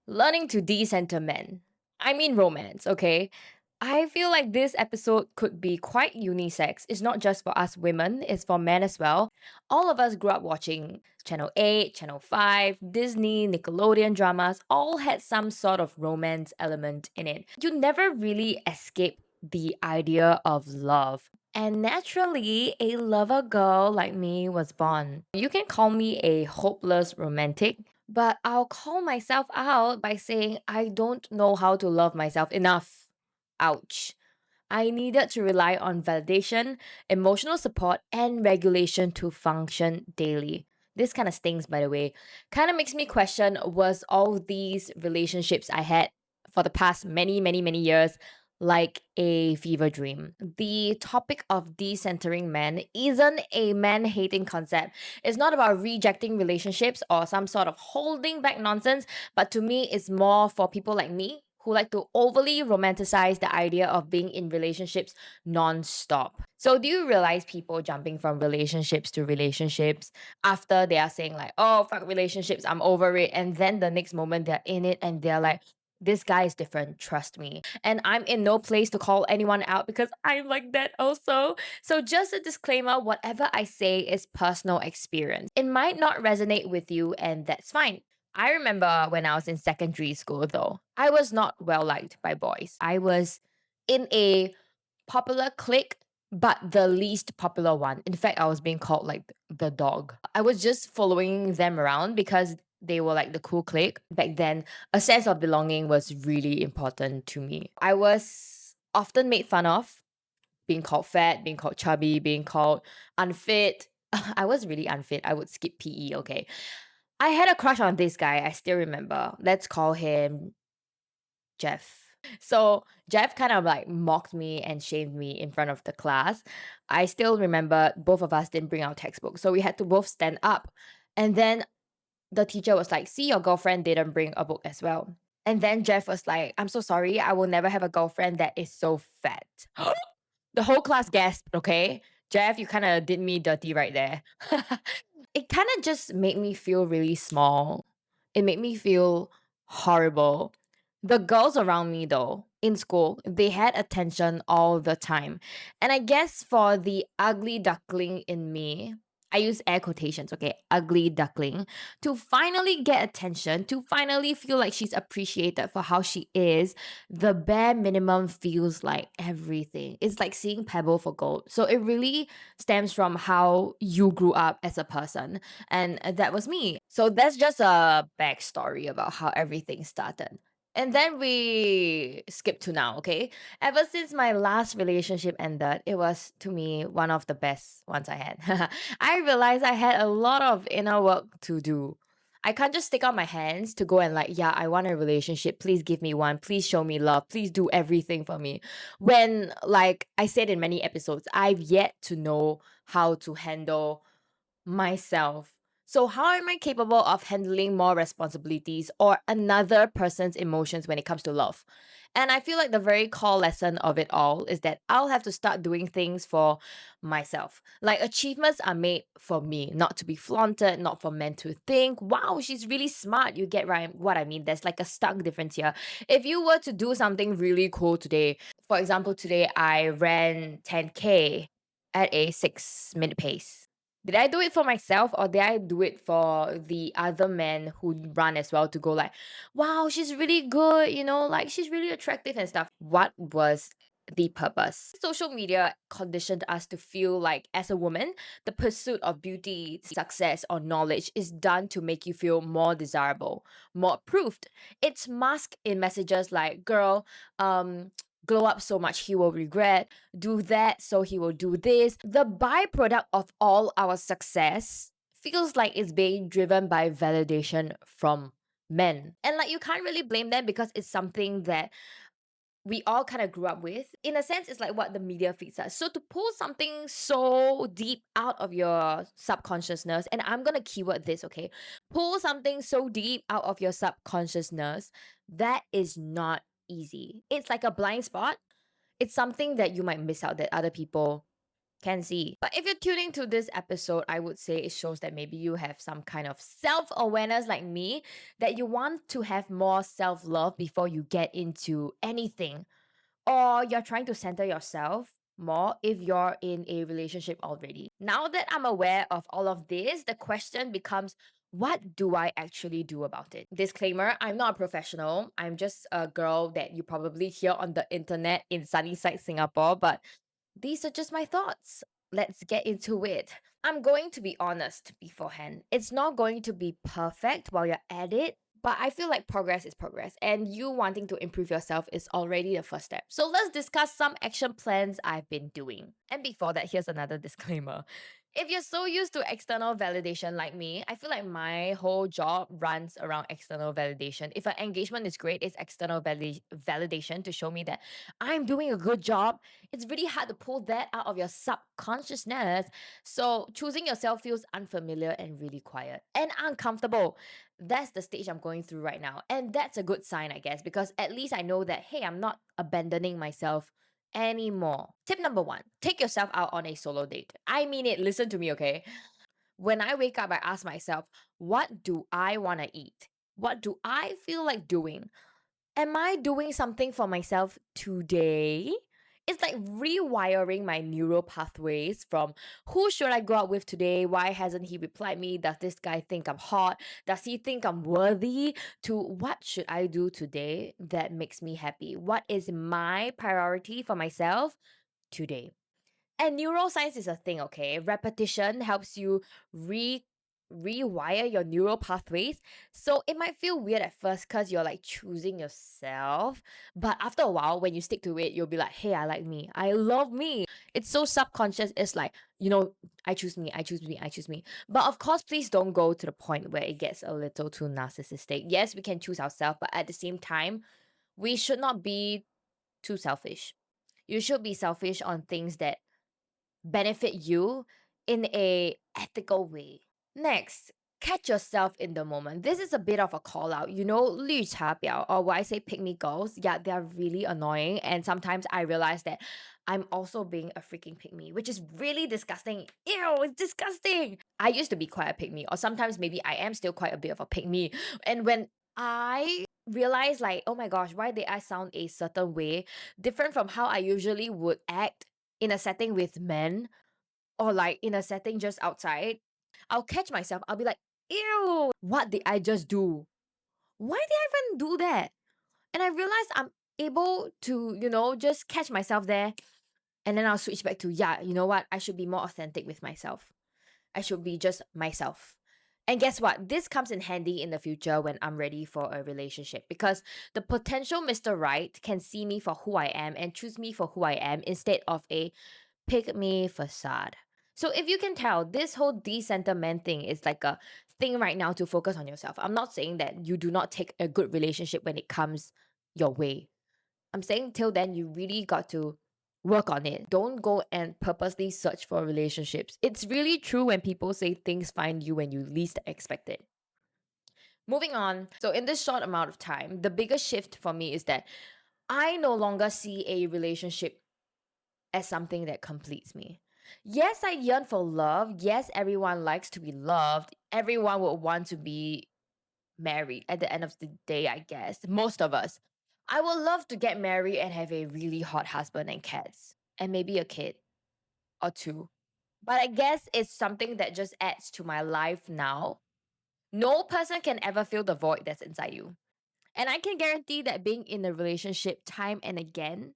learning to decenter men. I mean romance, okay? I feel like this episode could be quite unisex. It's not just for us women, it's for men as well. All of us grew up watching Channel 8, Channel 5, Disney, Nickelodeon dramas, all had some sort of romance element in it. You never really escape the idea of love. And naturally, a lover girl like me was born. You can call me a hopeless romantic, but I'll call myself out by saying I don't know how to love myself enough. Ouch. I needed to rely on validation, emotional support, and regulation to function daily. This kind of stings, by the way. Kind of makes me question, was all these relationships I had for the past many years like a fever dream? The topic of decentering men isn't a man hating concept. It's not about rejecting relationships or some sort of holding back nonsense, but to me, it's more for people like me who like to overly romanticize the idea of being in relationships non-stop. So do you realize people jumping from relationships to relationships after they are saying like, oh fuck relationships, I'm over it, and then the next moment they're in it and they're like, this guy is different, trust me. And I'm in no place to call anyone out because I'm like that also. So just a disclaimer, whatever I say is personal experience. It might not resonate with you and that's fine. I remember when I was in secondary school, though, I was not well liked by boys. I was in a popular clique, but the least popular one. In fact, I was being called like the dog. I was just following them around because they were like the cool clique. Back then, a sense of belonging was really important to me. I was often made fun of, being called fat, being called chubby, being called unfit. I was really unfit. I would skip PE, okay? I had a crush on this guy, I still remember. Let's call him Jeff. So Jeff kind of like mocked me and shamed me in front of the class. I still remember both of us didn't bring our textbook, so we had to both stand up. And then the teacher was like, see, your girlfriend didn't bring a book as well. And then Jeff was like, I'm so sorry, I will never have a girlfriend that is so fat. The whole class gasped, okay? Jeff, you kind of did me dirty right there. It kind of just made me feel really small. It made me feel horrible. The girls around me, though, in school, they had attention all the time. And I guess for the ugly duckling in me, I use air quotations, okay? Ugly duckling, to finally get attention, to finally feel like she's appreciated for how she is, the bare minimum feels like everything. It's like seeing pebble for gold. So it really stems from how you grew up as a person. And that was me. So that's just a backstory about how everything started. And then we skip to now, okay? Ever since my last relationship ended, it was to me one of the best ones I had. I realized I had a lot of inner work to do. I can't just stick out my hands to go and like, yeah, I want a relationship. Please give me one. Please show me love. Please do everything for me. When, like I said in many episodes, I've yet to know how to handle myself. So, how am I capable of handling more responsibilities or another person's emotions when it comes to love? And I feel like the very core lesson of it all is that I'll have to start doing things for myself. Like, achievements are made for me, not to be flaunted, not for men to think, wow, she's really smart. You get right what I mean? There's like a stark difference here. If you were to do something really cool today, for example, today I ran 10K at a 6 minute pace. Did I do it for myself or did I do it for the other men who run as well to go like, wow, she's really good, like she's really attractive and stuff? What was the purpose? Social media conditioned us to feel like, as a woman, the pursuit of beauty, success, or knowledge is done to make you feel more desirable, more approved. It's masked in messages like, girl, glow up so much he will regret, do that so he will do this. The byproduct of all our success feels like it's being driven by validation from men. And like you can't really blame them because it's something that we all kind of grew up with. In a sense, it's like what the media feeds us. So to pull something so deep out of your subconsciousness, and I'm gonna keyword this, okay? Pull something so deep out of your subconsciousness, that is not easy. It's like a blind spot. It's something that you might miss out that other people can see. But if you're tuning to this episode, I would say it shows that maybe you have some kind of self awareness like me, that you want to have more self love before you get into anything, or you're trying to center yourself more if you're in a relationship already. Now that I'm aware of all of this, the question becomes, what do I actually do about it? Disclaimer, I'm not a professional. I'm just a girl that you probably hear on the internet in Sunnyside, Singapore, but these are just my thoughts. Let's get into it. I'm going to be honest beforehand. It's not going to be perfect while you're at it, but I feel like progress is progress, and you wanting to improve yourself is already the first step. So let's discuss some action plans I've been doing. And before that, here's another disclaimer. If you're so used to external validation like me, I feel like my whole job runs around external validation. If an engagement is great, it's external validation to show me that I'm doing a good job. It's really hard to pull that out of your subconsciousness. So choosing yourself feels unfamiliar and really quiet and uncomfortable. That's the stage I'm going through right now. And that's a good sign, I guess, because at least I know that, hey, I'm not abandoning myself anymore. Tip number one, take yourself out on a solo date. I mean it, listen to me, okay? When I wake up, I ask myself, what do I want to eat? What do I feel like doing? Am I doing something for myself today? It's like rewiring my neural pathways from who should I go out with today? Why hasn't he replied me? Does this guy think I'm hot? Does he think I'm worthy? To what should I do today that makes me happy? What is my priority for myself today? And neuroscience is a thing, okay? Repetition helps you rewire your neural pathways. So it might feel weird at first because you're like choosing yourself. But after a while, when you stick to it, you'll be like, hey, I like me. I love me. It's so subconscious. It's like, I choose me, I choose me, I choose me. But of course, please don't go to the point where it gets a little too narcissistic. Yes, we can choose ourselves, but at the same time, we should not be too selfish. You should be selfish on things that benefit you in a ethical way. Next, catch yourself in the moment. This is a bit of a call out. 绿茶婊, or what I say pick me girls, yeah, they're really annoying. And sometimes I realize that I'm also being a freaking pick me, which is really disgusting. Ew, it's disgusting. I used to be quite a pick me, or sometimes maybe I am still quite a bit of a pick me. And when I realize, like, oh my gosh, why did I sound a certain way, different from how I usually would act in a setting with men, or like in a setting just outside, I'll catch myself. I'll be like, ew, what did I just do? Why did I even do that? And I realized I'm able to, just catch myself there. And then I'll switch back to, yeah, you know what? I should be more authentic with myself. I should be just myself. And guess what? This comes in handy in the future when I'm ready for a relationship, because the potential Mr. Right can see me for who I am and choose me for who I am instead of a pick me facade. So if you can tell, this whole decenter man thing is like a thing right now to focus on yourself. I'm not saying that you do not take a good relationship when it comes your way. I'm saying till then you really got to work on it. Don't go and purposely search for relationships. It's really true when people say things find you when you least expect it. Moving on. So in this short amount of time, the biggest shift for me is that I no longer see a relationship as something that completes me. Yes, I yearn for love. Yes, everyone likes to be loved. Everyone would want to be married at the end of the day, I guess. Most of us. I would love to get married and have a really hot husband and cats, and maybe a kid or two. But I guess it's something that just adds to my life now. No person can ever fill the void that's inside you. And I can guarantee that being in a relationship time and again,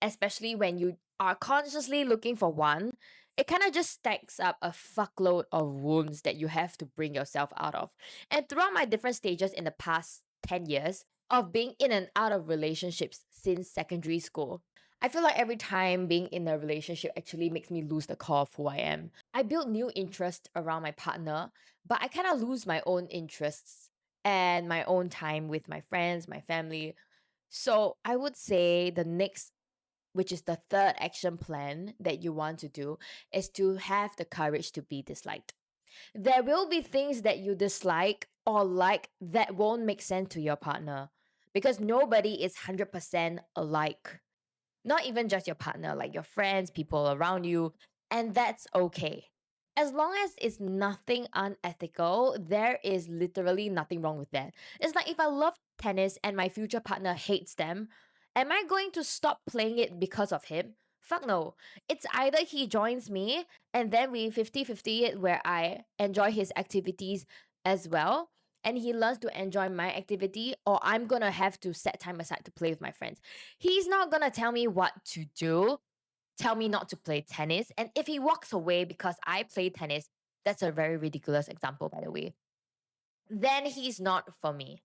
especially when you are consciously looking for one, it kind of just stacks up a fuckload of wounds that you have to bring yourself out of. And throughout my different stages in the past 10 years of being in and out of relationships since secondary school, I feel like every time being in a relationship actually makes me lose the core of who I am. I build new interests around my partner, but I kind of lose my own interests and my own time with my friends, my family. So I would say the next, which is the third action plan that you want to do, is to have the courage to be disliked. There will be things that you dislike or like that won't make sense to your partner, because nobody is 100% alike. Not even just your partner, like your friends, people around you. And that's okay. As long as it's nothing unethical, there is literally nothing wrong with that. It's like if I love tennis and my future partner hates them, am I going to stop playing it because of him? Fuck no. It's either he joins me and then we 50-50 it where I enjoy his activities as well and he learns to enjoy my activity, or I'm gonna have to set time aside to play with my friends. He's not gonna tell me what to do, tell me not to play tennis. And if he walks away because I play tennis, that's a very ridiculous example, by the way, then he's not for me.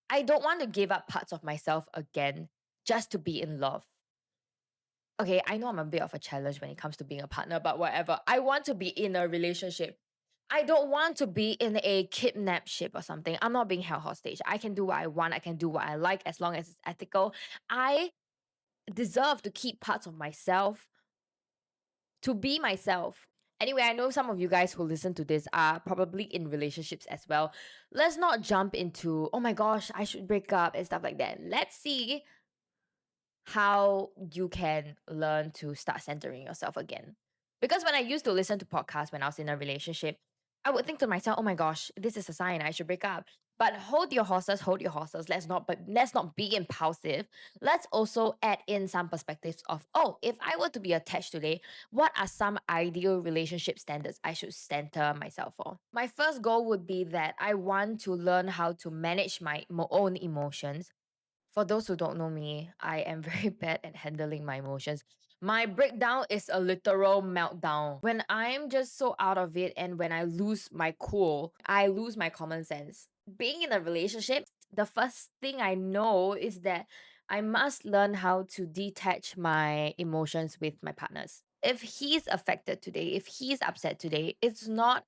I don't want to give up parts of myself again just to be in love. Okay, I know I'm a bit of a challenge when it comes to being a partner, but whatever. I want to be in a relationship. I don't want to be in a kidnap ship or something. I'm not being held hostage. I can do what I want. I can do what I like as long as it's ethical. I deserve to keep parts of myself to be myself. Anyway, I know some of you guys who listen to this are probably in relationships as well. Let's not jump into, oh my gosh, I should break up and stuff like that. Let's see how you can learn to start centering yourself again. Because when I used to listen to podcasts when I was in a relationship, I would think to myself, "Oh my gosh, this is a sign I should break up." But hold your horses, hold your horses. Let's not be impulsive. Let's also add in some perspectives of, oh, if I were to be attached today, what are some ideal relationship standards I should center myself for? My first goal would be that I want to learn how to manage my own emotions. For those who don't know me, I am very bad at handling my emotions. My breakdown is a literal meltdown. When I'm just so out of it and when I lose my cool, I lose my common sense. Being in a relationship, the first thing I know is that I must learn how to detach my emotions with my partners. If he's affected today, if he's upset today, it's not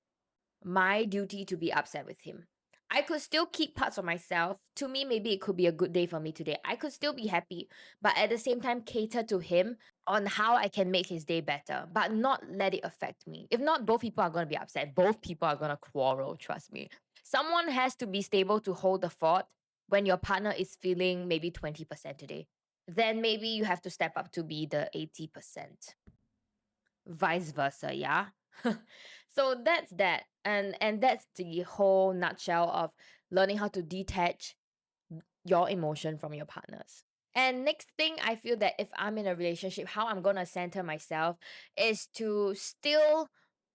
my duty to be upset with him. I could still keep parts of myself. To me, maybe it could be a good day for me today. I could still be happy, but at the same time, cater to him on how I can make his day better, but not let it affect me. If not, both people are going to be upset. Both people are going to quarrel, trust me. Someone has to be stable to hold the fort when your partner is feeling maybe 20% today. Then maybe you have to step up to be the 80%, vice versa, yeah. So that's that, and that's the whole nutshell of learning how to detach your emotion from your partners. And next thing, I feel that if I'm in a relationship, how I'm gonna center myself is to still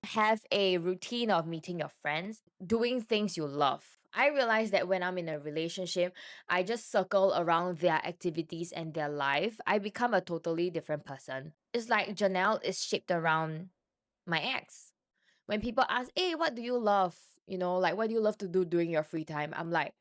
have a routine of meeting your friends, doing things you love. I realize that when I'm in a relationship, I just circle around their activities and their life. I become a totally different person. It's like Janelle is shaped around my ex. When people ask, hey, what do you love? Like, what do you love to do during your free time? I'm like,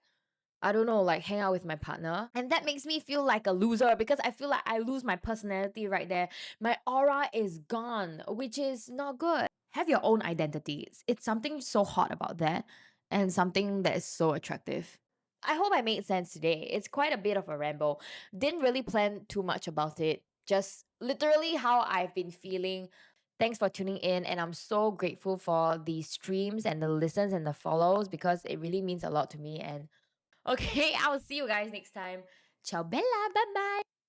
I don't know, like hang out with my partner. And that makes me feel like a loser because I feel like I lose my personality right there. My aura is gone, which is not good. Have your own identity. It's something so hot about that and something that is so attractive. I hope I made sense today. It's quite a bit of a ramble. Didn't really plan too much about it. Just literally how I've been feeling. Thanks for tuning in, and I'm so grateful for the streams and the listens and the follows because it really means a lot to me. And okay, I'll see you guys next time. Ciao, Bella. Bye bye.